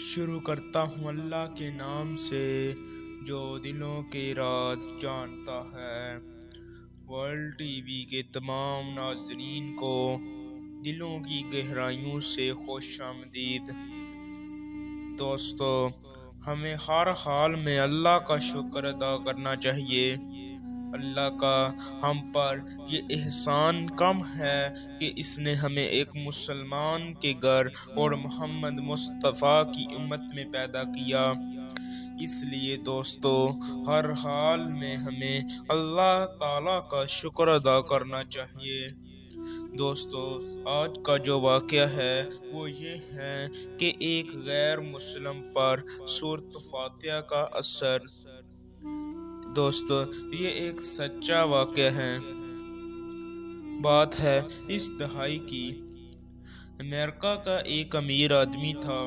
شروع کرتا ہوں اللہ کے نام سے جو دلوں کے راز جانتا ہے۔ ورلڈ ٹی وی کے تمام ناظرین کو دلوں کی گہرائیوں سے خوش آمدید۔ دوستو، ہمیں ہر حال میں اللہ کا شکر ادا کرنا چاہیے۔ اللہ کا ہم پر یہ احسان کم ہے کہ اس نے ہمیں ایک مسلمان کے گھر اور محمد مصطفیٰ کی امت میں پیدا کیا۔ اس لیے دوستو، ہر حال میں ہمیں اللہ تعالیٰ کا شکر ادا کرنا چاہیے۔ دوستو، آج کا جو واقعہ ہے وہ یہ ہے کہ ایک غیر مسلم پر سورۃ فاتحہ کا اثر۔ دوستو، یہ ایک سچا واقعہ ہے۔ بات ہے اس دہائی کی۔ امریکہ کا ایک امیر آدمی تھا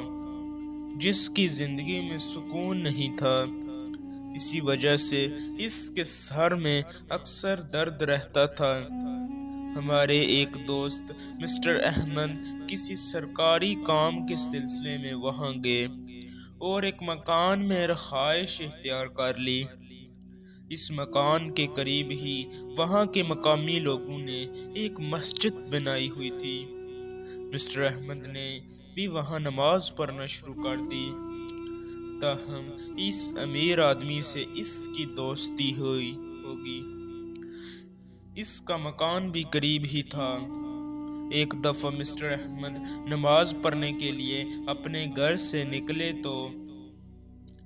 جس کی زندگی میں سکون نہیں تھا۔ اسی وجہ سے اس کے سر میں اکثر درد رہتا تھا۔ ہمارے ایک دوست مسٹر احمد کسی سرکاری کام کے سلسلے میں وہاں گئے اور ایک مکان میں رہائش اختیار کر لی۔ اس مکان کے قریب ہی وہاں کے مقامی لوگوں نے ایک مسجد بنائی ہوئی تھی۔ مسٹر احمد نے بھی وہاں نماز پڑھنا شروع کر دی۔ تاہم اس امیر آدمی سے اس کی دوستی ہوگی۔ اس کا مکان بھی قریب ہی تھا۔ ایک دفعہ مسٹر احمد نماز پڑھنے کے لیے اپنے گھر سے نکلے تو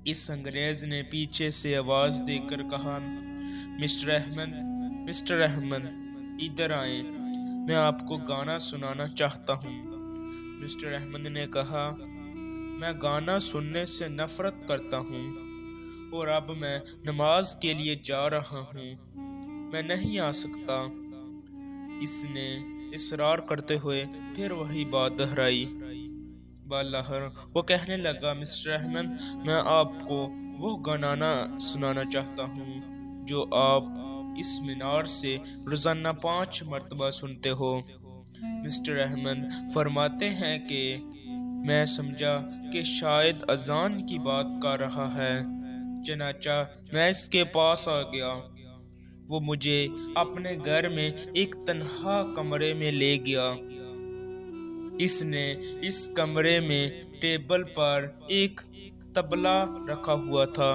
اس انگریز نے پیچھے سے آواز دے کر کہا، مسٹر احمد، ادھر آئیں، میں آپ کو گانا سنانا چاہتا ہوں۔ مسٹر احمد نے کہا، میں گانا سننے سے نفرت کرتا ہوں اور اب میں نماز کے لیے جا رہا ہوں، میں نہیں آ سکتا۔ اس نے اصرار کرتے ہوئے پھر وہی بات دہرائی۔ بالآخر وہ کہنے لگا، مسٹر احمد، میں آپ کو وہ گانا سنانا چاہتا ہوں جو آپ اس مینار سے روزانہ 5 مرتبہ سنتے ہو۔ مسٹر احمد فرماتے ہیں کہ میں سمجھا کہ شاید اذان کی بات کر رہا ہے، چنانچہ میں اس کے پاس آ گیا۔ وہ مجھے اپنے گھر میں ایک تنہا کمرے میں لے گیا۔ اس نے اس کمرے میں ٹیبل پر ایک طبلہ رکھا ہوا تھا۔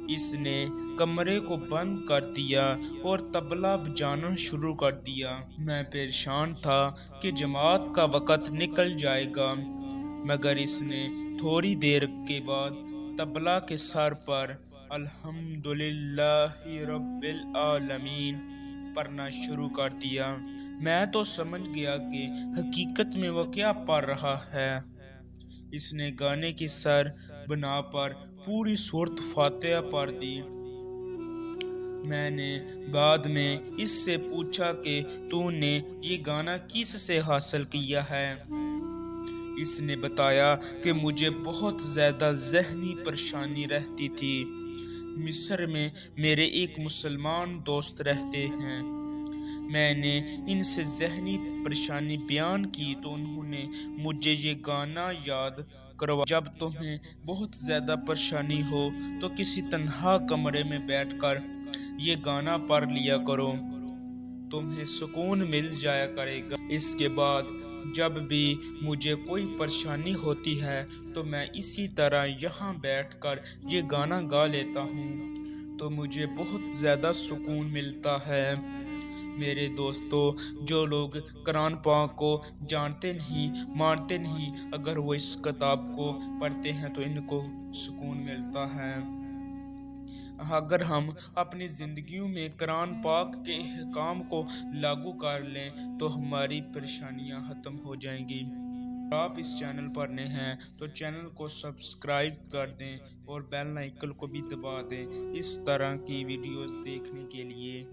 اس نے کمرے کو بند کر دیا اور طبلہ بجانا شروع کر دیا۔ میں پریشان تھا کہ جماعت کا وقت نکل جائے گا، مگر اس نے تھوڑی دیر کے بعد طبلہ کے سر پر الحمدللہ رب العالمین پڑھنا شروع کر دیا۔ میں تو سمجھ گیا کہ حقیقت میں وہ کیا پڑھ رہا ہے۔ اس نے گانے کی سر بنا پر پوری سورۃ فاتحہ پڑھ دی۔ میں نے بعد میں اس سے پوچھا کہ تو نے یہ گانا کس سے حاصل کیا ہے؟ اس نے بتایا کہ مجھے بہت زیادہ ذہنی پریشانی رہتی تھی۔ مصر میں میرے ایک مسلمان دوست رہتے ہیں۔ میں نے ان سے ذہنی پریشانی بیان کی تو انہوں نے مجھے یہ گانا یاد کروایا، جب تمہیں بہت زیادہ پریشانی ہو تو کسی تنہا کمرے میں بیٹھ کر یہ گانا پڑھ لیا کرو، تمہیں سکون مل جایا کرے گا۔ اس کے بعد جب بھی مجھے کوئی پریشانی ہوتی ہے تو میں اسی طرح یہاں بیٹھ کر یہ گانا گا لیتا ہوں تو مجھے بہت زیادہ سکون ملتا ہے۔ میرے دوستو، جو لوگ قرآن پاک کو جانتے نہیں، مانتے نہیں، اگر وہ اس کتاب کو پڑھتے ہیں تو ان کو سکون ملتا ہے۔ اگر ہم اپنی زندگیوں میں قرآن پاک کے احکام کو لاگو کر لیں تو ہماری پریشانیاں ختم ہو جائیں گی۔ اگر آپ اس چینل پر نئے ہیں تو چینل کو سبسکرائب کر دیں اور بیل آئیکن کو بھی دبا دیں اس طرح کی ویڈیوز دیکھنے کے لیے۔